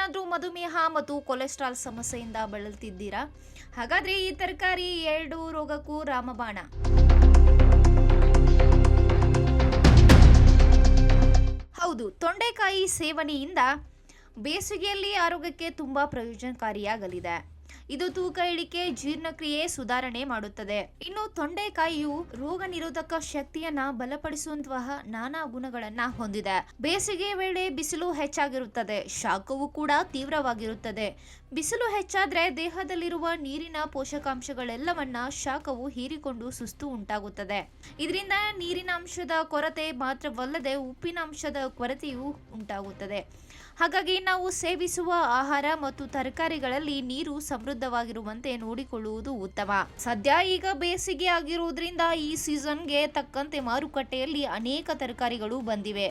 ನೀವೇನಾದರೂ ಮಧುಮೇಹ ಮತ್ತು ಕೊಲೆಸ್ಟ್ರಾಲ್ ಸಮಸ್ಯೆಯಿಂದ ಬಳಲ್ತಿದ್ದೀರಾ? ಹಾಗಾದ್ರೆ ಈ ತರಕಾರಿ 2 ರೋಗಕ್ಕೂ ರಾಮಬಾಣ. ಹೌದು, ತೊಂಡೆಕಾಯಿ ಸೇವನೆಯಿಂದ ಬೇಸಿಗೆಯಲ್ಲಿ ಆರೋಗ್ಯಕ್ಕೆ ತುಂಬಾ ಪ್ರಯೋಜನಕಾರಿಯಾಗಲಿದೆ. ಇದು ತೂಕ ಇಳಿಕೆ, ಜೀರ್ಣಕ್ರಿಯೆ ಸುಧಾರಣೆ ಮಾಡುತ್ತದೆ. ಇನ್ನು ತೊಂಡೆಕಾಯಿಯು ರೋಗ ನಿರೋಧಕ ಶಕ್ತಿಯನ್ನ ಬಲಪಡಿಸುವಂತಹ ನಾನಾ ಗುಣಗಳನ್ನ ಹೊಂದಿದೆ. ಬೇಸಿಗೆ ವೇಳೆ ಬಿಸಿಲು ಹೆಚ್ಚಾಗಿರುತ್ತದೆ, ಶಾಖವು ಕೂಡ ತೀವ್ರವಾಗಿರುತ್ತದೆ. ಬಿಸಿಲು ಹೆಚ್ಚಾದ್ರೆ ದೇಹದಲ್ಲಿರುವ ನೀರಿನ ಪೋಷಕಾಂಶಗಳೆಲ್ಲವನ್ನ ಶಾಖವು ಹೀರಿಕೊಂಡು ಸುಸ್ತು ಉಂಟಾಗುತ್ತದೆ. ಇದರಿಂದ ನೀರಿನ ಅಂಶದ ಕೊರತೆ ಮಾತ್ರವಲ್ಲದೆ ಉಪ್ಪಿನ ಅಂಶದ ಕೊರತೆಯೂ ಉಂಟಾಗುತ್ತದೆ. ಹಾಗಾಗಿ ನಾವು ಸೇವಿಸುವ ಆಹಾರ ಮತ್ತು ತರಕಾರಿಗಳಲ್ಲಿ ನೀರು ಸಮೃದ್ಧವಾಗಿರುವಂತೆ ನೋಡಿಕೊಳ್ಳುವುದು ಉತ್ತಮ. ಸದ್ಯ ಈಗ ಬೇಸಿಗೆ ಆಗಿರುವುದರಿಂದ ಈ ಸೀಸನ್ಗೆ ತಕ್ಕಂತೆ ಮಾರುಕಟ್ಟೆಯಲ್ಲಿ ಅನೇಕ ತರಕಾರಿಗಳು ಬಂದಿವೆ.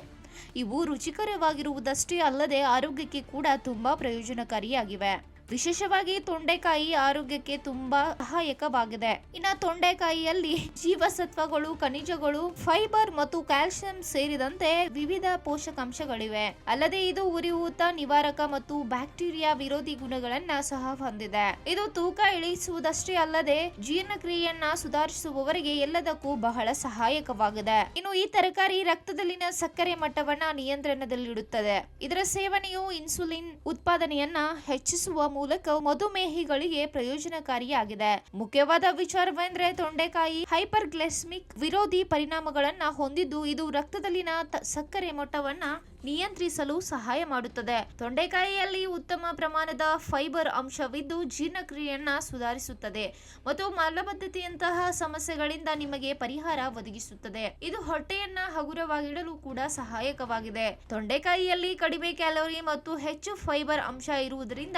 ಇವು ರುಚಿಕರವಾಗಿರುವುದಷ್ಟೇ ಅಲ್ಲದೆ ಆರೋಗ್ಯಕ್ಕೆ ಕೂಡ ತುಂಬಾ ಪ್ರಯೋಜನಕಾರಿಯಾಗಿವೆ. ವಿಶೇಷವಾಗಿ ತೊಂಡೆಕಾಯಿ ಆರೋಗ್ಯಕ್ಕೆ ತುಂಬಾ ಸಹಾಯಕವಾಗಿದೆ. ಇನ್ನು ತೊಂಡೆಕಾಯಿಯಲ್ಲಿ ಜೀವಸತ್ವಗಳು, ಖನಿಜಗಳು, ಫೈಬರ್ ಮತ್ತು ಕ್ಯಾಲ್ಸಿಯಂ ಸೇರಿದಂತೆ ವಿವಿಧ ಪೋಷಕಾಂಶಗಳಿವೆ. ಅಲ್ಲದೆ ಇದು ಉರಿಯೂತ ನಿವಾರಕ ಮತ್ತು ಬ್ಯಾಕ್ಟೀರಿಯಾ ವಿರೋಧಿ ಗುಣಗಳನ್ನ ಸಹ ಹೊಂದಿದೆ. ಇದು ತೂಕ ಇಳಿಸುವುದಷ್ಟೇ ಅಲ್ಲದೆ ಜೀರ್ಣಕ್ರಿಯೆಯನ್ನ ಸುಧಾರಿಸುವವರಿಗೆ ಎಲ್ಲದಕ್ಕೂ ಬಹಳ ಸಹಾಯಕವಾಗಿದೆ. ಇನ್ನು ಈ ತರಕಾರಿ ರಕ್ತದಲ್ಲಿನ ಸಕ್ಕರೆ ಮಟ್ಟವನ್ನ ನಿಯಂತ್ರಣದಲ್ಲಿಡುತ್ತದೆ. ಇದರ ಸೇವನೆಯು ಇನ್ಸುಲಿನ್ ಉತ್ಪಾದನೆಯನ್ನ ಹೆಚ್ಚಿಸುವ ಮೂಲಕ ಮಧುಮೇಹಿಗಳಿಗೆ ಪ್ರಯೋಜನಕಾರಿಯಾಗಿದೆ. ಮುಖ್ಯವಾದ ವಿಚಾರವೆಂದರೆ ತೊಂಡೆಕಾಯಿ ಹೈಪರ್ಗ್ಲೈಸೆಮಿಕ್ ವಿರೋಧಿ ಪರಿಣಾಮಗಳನ್ನ ಹೊಂದಿದ್ದು, ಇದು ರಕ್ತದಲ್ಲಿನ ಸಕ್ಕರೆ ಮಟ್ಟವನ್ನ ನಿಯಂತ್ರಿಸಲು ಸಹಾಯ ಮಾಡುತ್ತದೆ. ತೊಂಡೆಕಾಯಿಯಲ್ಲಿ ಉತ್ತಮ ಪ್ರಮಾಣದ ಫೈಬರ್ ಅಂಶವಿದ್ದು ಜೀರ್ಣಕ್ರಿಯೆಯನ್ನ ಸುಧಾರಿಸುತ್ತದೆ ಮತ್ತು ಮಲಬದ್ಧತೆಯಂತಹ ಸಮಸ್ಯೆಗಳಿಂದ ನಿಮಗೆ ಪರಿಹಾರ ಒದಗಿಸುತ್ತದೆ. ಇದು ಹೊಟ್ಟೆಯನ್ನ ಹಗುರವಾಗಿಡಲು ಕೂಡ ಸಹಾಯಕವಾಗಿದೆ. ತೊಂಡೆಕಾಯಿಯಲ್ಲಿ ಕಡಿಮೆ ಕ್ಯಾಲೋರಿ ಮತ್ತು ಹೆಚ್ಚು ಫೈಬರ್ ಅಂಶ ಇರುವುದರಿಂದ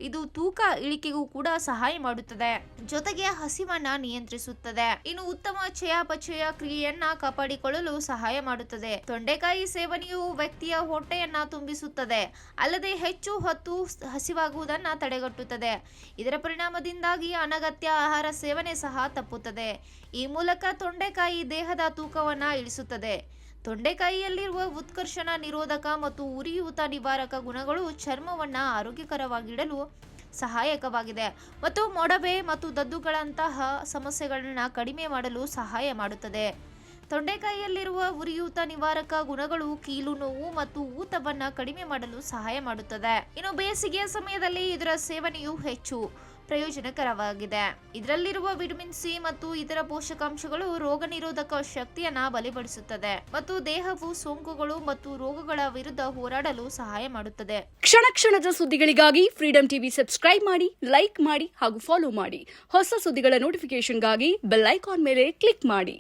ಇದು ತೂಕ ಇಳಿಕೆಗೂ ಕೂಡ ಸಹಾಯ ಮಾಡುತ್ತದೆ. ಜೊತೆಗೆ ಹಸಿವನ್ನ ನಿಯಂತ್ರಿಸುತ್ತದೆ. ಇನ್ನು ಉತ್ತಮ ಚಯಾಪಚಯ ಕ್ರಿಯೆಯನ್ನ ಕಾಪಾಡಿಕೊಳ್ಳಲು ಸಹಾಯ ಮಾಡುತ್ತದೆ. ತೊಂಡೆಕಾಯಿ ಸೇವನೆಯು ವ್ಯಕ್ತಿಯ ಹೊಟ್ಟೆಯನ್ನ ತುಂಬಿಸುತ್ತದೆ, ಅಲ್ಲದೆ ಹೆಚ್ಚು ಹೊತ್ತು ಹಸಿವಾಗುವುದನ್ನು ತಡೆಗಟ್ಟುತ್ತದೆ. ಇದರ ಪರಿಣಾಮದಿಂದಾಗಿ ಅನಗತ್ಯ ಆಹಾರ ಸೇವನೆ ಸಹ ತಪ್ಪುತ್ತದೆ. ಈ ಮೂಲಕ ತೊಂಡೆಕಾಯಿ ದೇಹದ ತೂಕವನ್ನ ಇಳಿಸುತ್ತದೆ. ತೊಂಡೆಕಾಯಿಯಲ್ಲಿರುವ ಉತ್ಕರ್ಷಣ ನಿರೋಧಕ ಮತ್ತು ಉರಿಯೂತ ನಿವಾರಕ ಗುಣಗಳು ಚರ್ಮವನ್ನ ಆರೋಗ್ಯಕರವಾಗಿಡಲು ಸಹಾಯಕವಾಗಿದೆ ಮತ್ತು ಮೊಡವೆ ಮತ್ತು ದದ್ದುಗಳಂತಹ ಸಮಸ್ಯೆಗಳನ್ನ ಕಡಿಮೆ ಮಾಡಲು ಸಹಾಯ ಮಾಡುತ್ತದೆ. ತೊಂಡೆಕಾಯಿಯಲ್ಲಿರುವ ಉರಿಯೂತ ನಿವಾರಕ ಗುಣಗಳು ಕೀಲು ನೋವು ಮತ್ತು ಊತವನ್ನ ಕಡಿಮೆ ಮಾಡಲು ಸಹಾಯ ಮಾಡುತ್ತದೆ. ಇನ್ನು ಬೇಸಿಗೆಯ ಸಮಯದಲ್ಲಿ ಇದರ ಸೇವನೆಯು ಹೆಚ್ಚು ಪ್ರಯೋಜನಕರವಾಗಿದೆ. ಇದರಲ್ಲಿರುವ ವಿಟಮಿನ್ ಸಿ ಮತ್ತು ಇತರ ಪೋಷಕಾಂಶಗಳು ರೋಗ ನಿರೋಧಕ ಶಕ್ತಿಯನ್ನ ಬಲಪಡಿಸುತ್ತದೆ ಮತ್ತು ದೇಹವು ಸೋಂಕುಗಳು ಮತ್ತು ರೋಗಗಳ ವಿರುದ್ಧ ಹೋರಾಡಲು ಸಹಾಯ ಮಾಡುತ್ತದೆ. ಕ್ಷಣ ಕ್ಷಣದ ಸುದ್ದಿಗಳಿಗಾಗಿ ಫ್ರೀಡಂ ಟಿವಿ ಸಬ್ಸ್ಕ್ರೈಬ್ ಮಾಡಿ, ಲೈಕ್ ಮಾಡಿ ಹಾಗೂ ಫಾಲೋ ಮಾಡಿ. ಹೊಸ ಸುದ್ದಿಗಳ ನೋಟಿಫಿಕೇಶನ್ಗಾಗಿ ಬೆಲ್ ಐಕಾನ್ ಮೇಲೆ ಕ್ಲಿಕ್ ಮಾಡಿ.